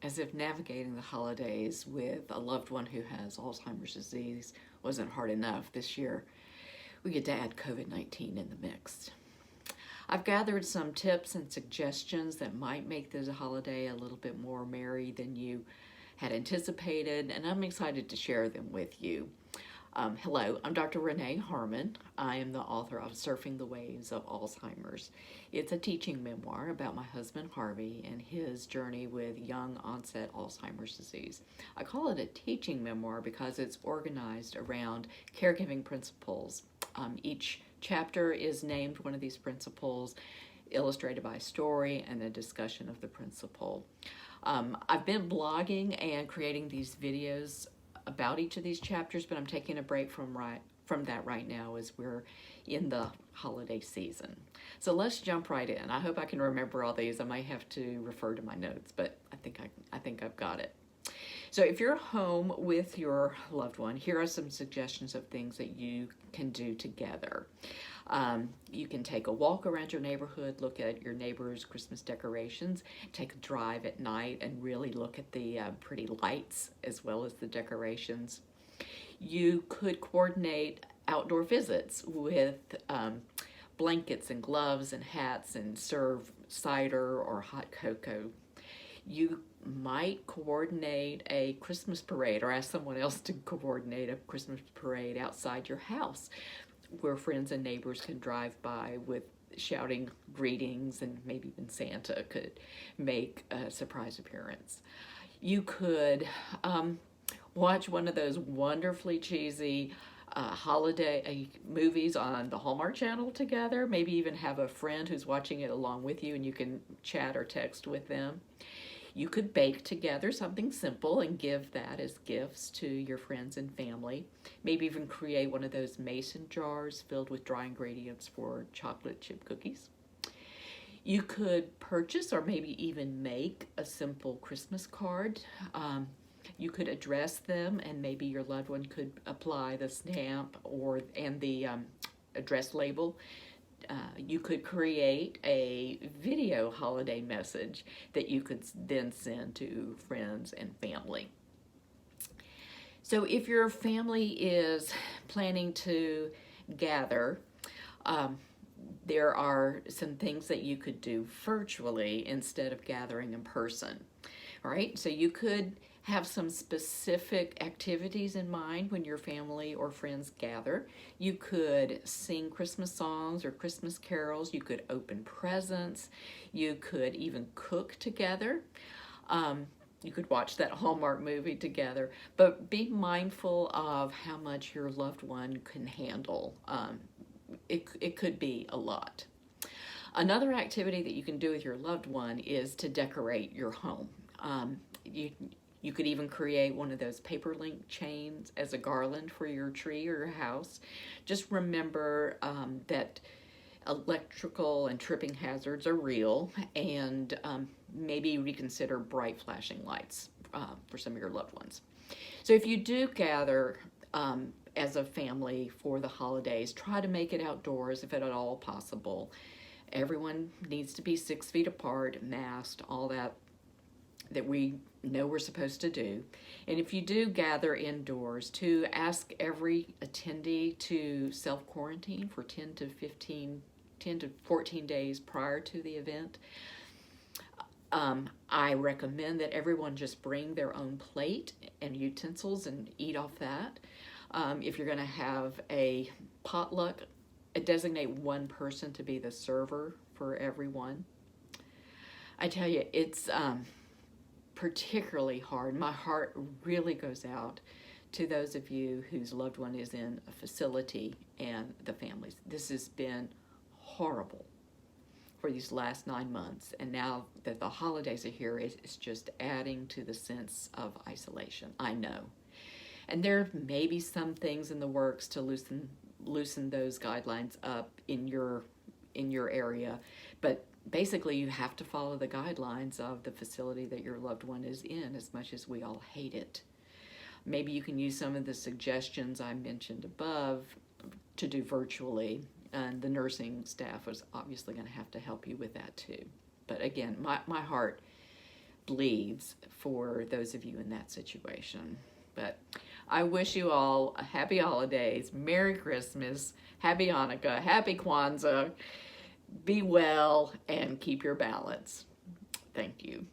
as if navigating the holidays with a loved one who has Alzheimer's disease wasn't hard enough. This year, we get to add COVID-19 in the mix. I've gathered some tips and suggestions that might make this holiday a little bit more merry than you had anticipated, and I'm excited to share them with you. Hello, I'm Dr. Renee Harmon. I am the author of Surfing the Waves of Alzheimer's. It's a teaching memoir about my husband Harvey and his journey with young onset Alzheimer's disease. I call it a teaching memoir because it's organized around caregiving principles. Each chapter is named one of these principles, illustrated by a story and a discussion of the principle. I've been blogging and creating these videos about each of these chapters, but I'm taking a break from that right now as we're in the holiday season. So let's jump right in. I hope I can remember all these. I might have to refer to my notes, but I think I've got it. So if you're home with your loved one, here are some suggestions of things that you can do together. You can take a walk around your neighborhood, look at your neighbor's Christmas decorations, take a drive at night and really look at the pretty lights as well as the decorations. You could coordinate outdoor visits with blankets and gloves and hats and serve cider or hot cocoa. You might coordinate a Christmas parade or ask someone else to coordinate a Christmas parade outside your house where friends and neighbors can drive by with shouting greetings, and maybe even Santa could make a surprise appearance. You could watch one of those wonderfully cheesy holiday movies on the Hallmark Channel together, maybe even have a friend who's watching it along with you and you can chat or text with them. You could bake together something simple and give that as gifts to your friends and family. Maybe even create one of those mason jars filled with dry ingredients for chocolate chip cookies. You could purchase or maybe even make a simple Christmas card. You could address them, and maybe your loved one could apply the stamp and the address label. You could create a video holiday message that you could then send to friends and family. So if your family is planning to gather, there are some things that you could do virtually instead of gathering in person. All right, so you could have some specific activities in mind when your family or friends gather. You could sing Christmas songs or Christmas carols. You could open presents. You could even cook together. You could watch that Hallmark movie together, but be mindful of how much your loved one can handle. It could be a lot. Another activity that you can do with your loved one is to decorate your home. You could even create one of those paper link chains as a garland for your tree or your house. Just remember that electrical and tripping hazards are real, and maybe reconsider bright flashing lights for some of your loved ones. So if you do gather as a family for the holidays, try to make it outdoors if at all possible. Everyone needs to be 6 feet apart, masked, all that we know we're supposed to do. And if you do gather indoors, to ask every attendee to self-quarantine for 10 to 14 days prior to the event. I recommend that everyone just bring their own plate and utensils and eat off that. If you're going to have a potluck, designate one person to be the server for everyone. I tell you, it's particularly hard. My heart really goes out to those of you whose loved one is in a facility and the families. This has been horrible for these last 9 months, and now that the holidays are here, it's just adding to the sense of isolation. I know. And there may be some things in the works to loosen those guidelines up in your area, but basically you have to follow the guidelines of the facility that your loved one is in, as much as we all hate it. Maybe you can use some of the suggestions I mentioned above to do virtually, and the nursing staff is obviously going to have to help you with that too. But again, my heart bleeds for those of you in that situation. But I wish you all a happy holidays, Merry Christmas, Happy Hanukkah, Happy Kwanzaa. Be well and keep your balance. Thank you.